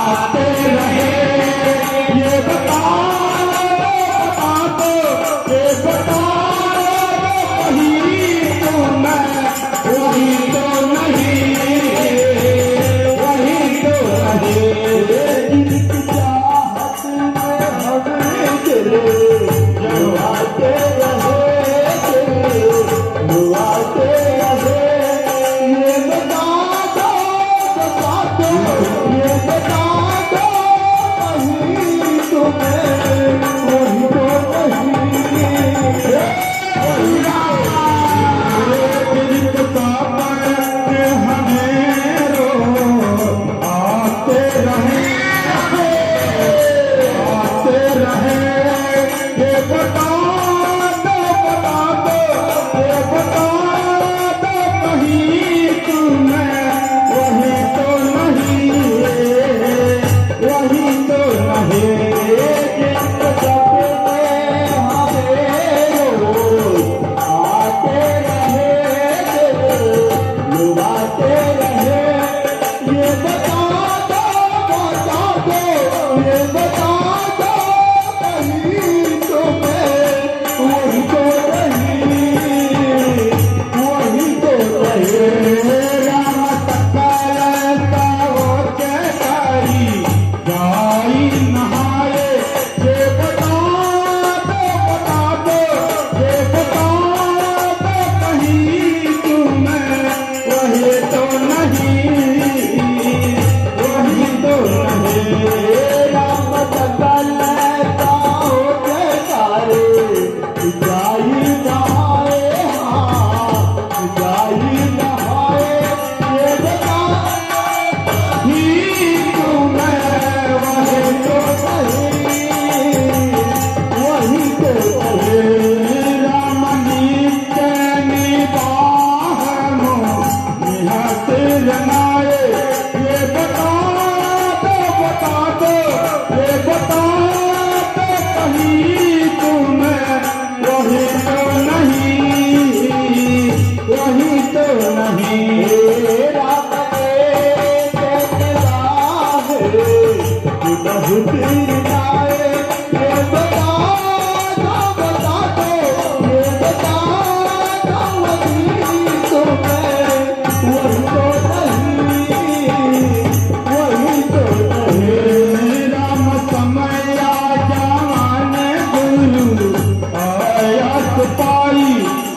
आते रहे ये बता दो, ये बता दो वही तो मैं वही तो नहीं, वही तो नहीं। जिनकी चाहत में हमें गिरे जो आते रहे वो आते रहे ये बता दो, ये बता दो वही तुम्हें वही तो नहीं। हमें रो आते रहे ये बता दो, ये बता दो कहीं तुम्हें वही तो नहीं, वही तो नहीं। जिस सपने हमें रोज आते रहे लुभाते रहे ये बता दो, ये बता दो कहीं तुम्हें वही तो नहीं, वही तो नहीं। राम सकल का केसरी गाई नहाए ये बता दो, ये बता दो कहीं तुम्हें वही तो नहीं, वही तो नहीं। राम सकल का केसरी गाई नहाए, हाँ गाई नहाए ये बता ही तुम्हें वही तो नहीं, वही तो नहीं। राम नित्य निबाह निहत जनाए ये बता दो, ये बता दो कहीं तुम्हें वही तो नहीं, वही तो नहीं। राम बहुत नाए ये बता दो, ये बता दो वही तुम्हें वही तो नहीं, वही तो नहीं। राम समया जान गुरु आयत पाई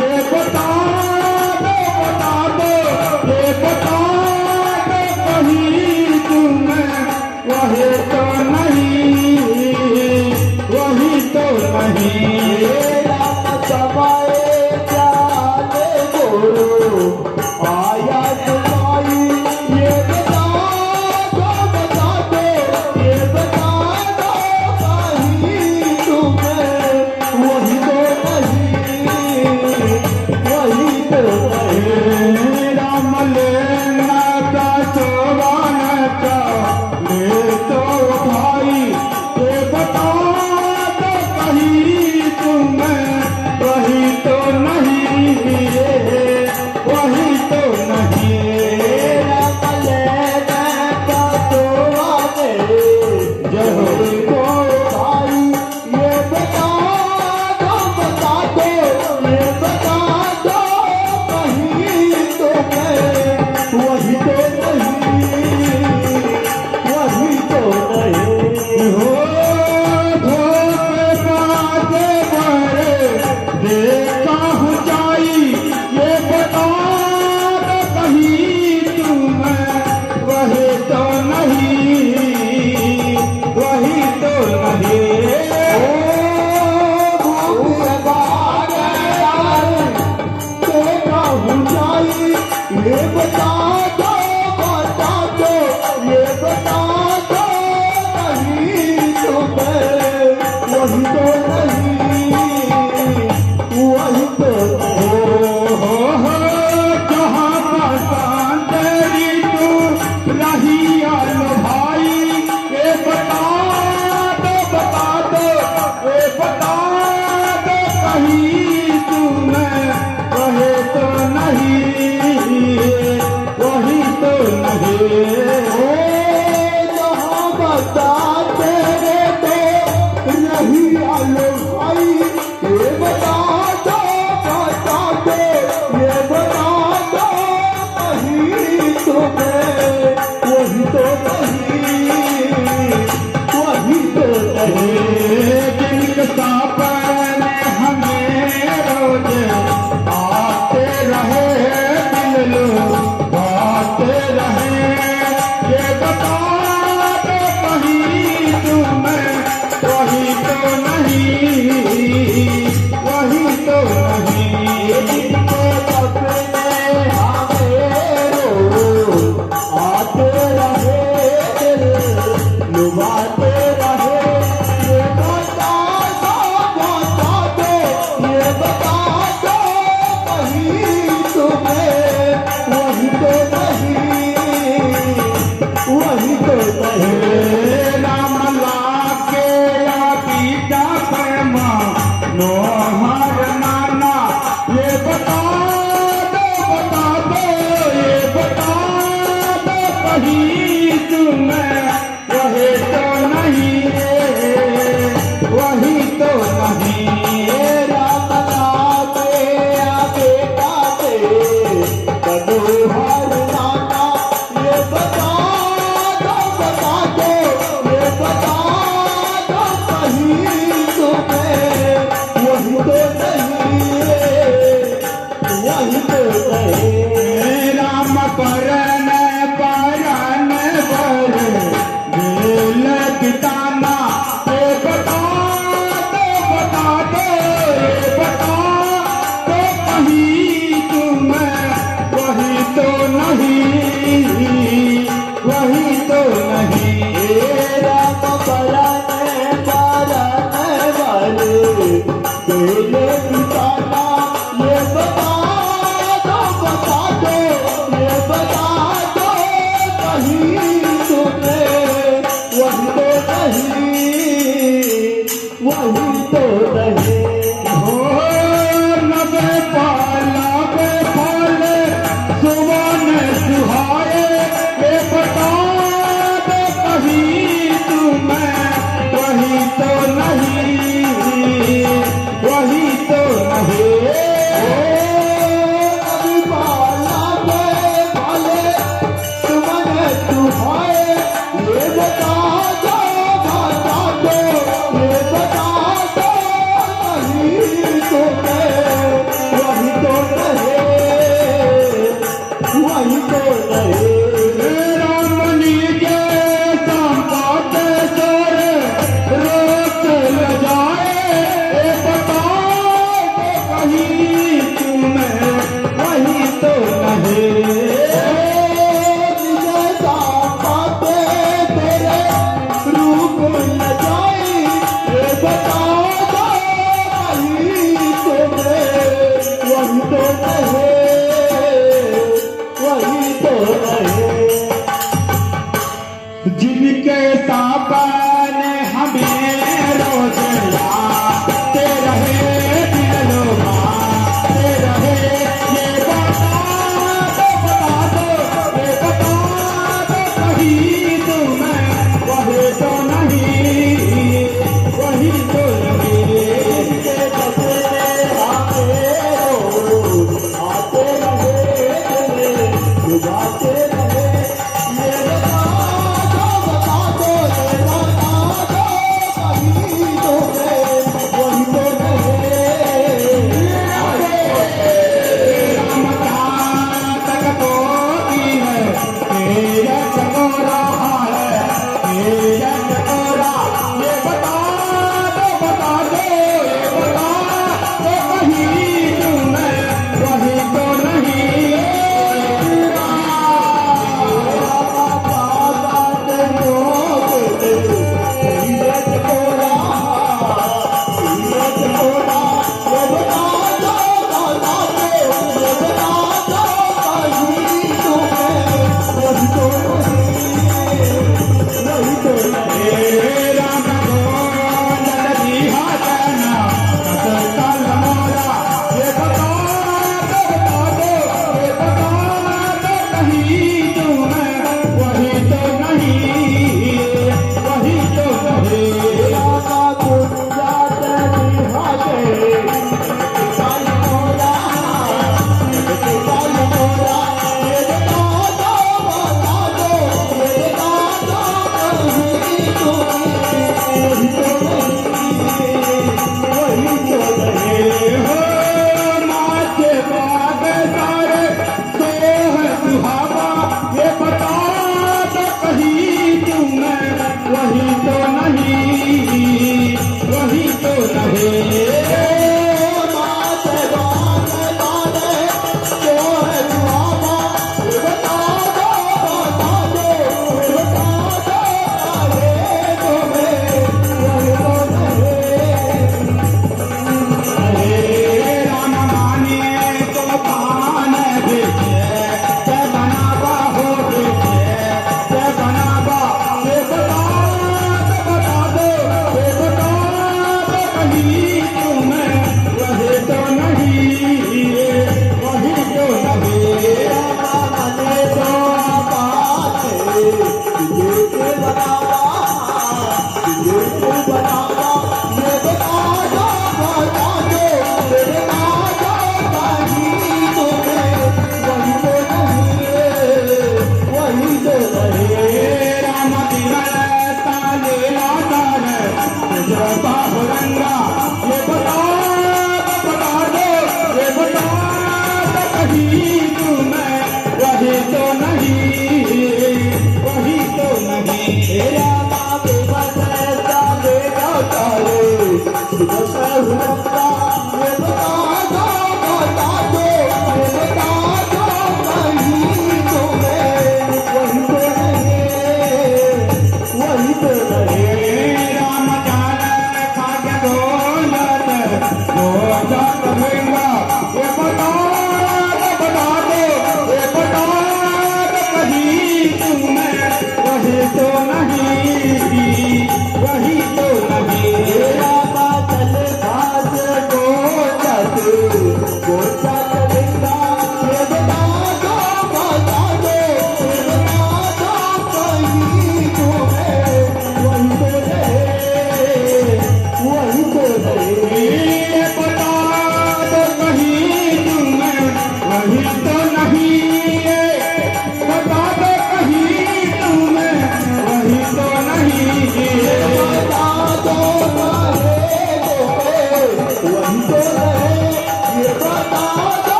ये बता दो, ये बता दो कहीं तुम्हें वही तो नहीं, वही तो नहीं। राम समय जाने गुरु आयत पाई ये बता दो, ये बता दो कहीं तुम्हें वही तो नहीं, वही तो नहीं। राम लेना का चोराना का ले तो बता तेरे तो रही आलो भाई ये बता दो ये बता दो कहीं तुम्हें वही तो नहीं जिनका सपने हमें रोज आते रहे दिल बाते रहे ये बता दो कहीं तुम्हें वही तो नहीं वही तो नहीं जिनको सपने हमें रोज आते रहे दिल लुभाते रहे ये बता दो ये बता दो कहीं तुम्हें वही तो नहीं राम लागे पीता प्रेमा नोहर नाना ये बता दो ये बता दो कहीं तुम्हें वही तो नहीं वही तो नहीं राम लागे बेटा से मनोहर नाना ये बता दो ये बता दो कहीं तुम्हें वही तो नहीं राम परन परन बर दिल किताना ये बता दो ये बता दो कहीं तुम्हें वही तो नहीं वही तो नहीं राम परन वाले बेले पिताना ये बता दो ये बता दो कहीं तुम्हें वही तो नहीं हो नबे पाला बे पाले सुवन सुहाए ये बता दो कहीं तुम्हें वही तो नहीं वही तो नहीं अभी बाला भाले तुमने तुहाए ये बता दो ये बता दो बिगड़ता हुआ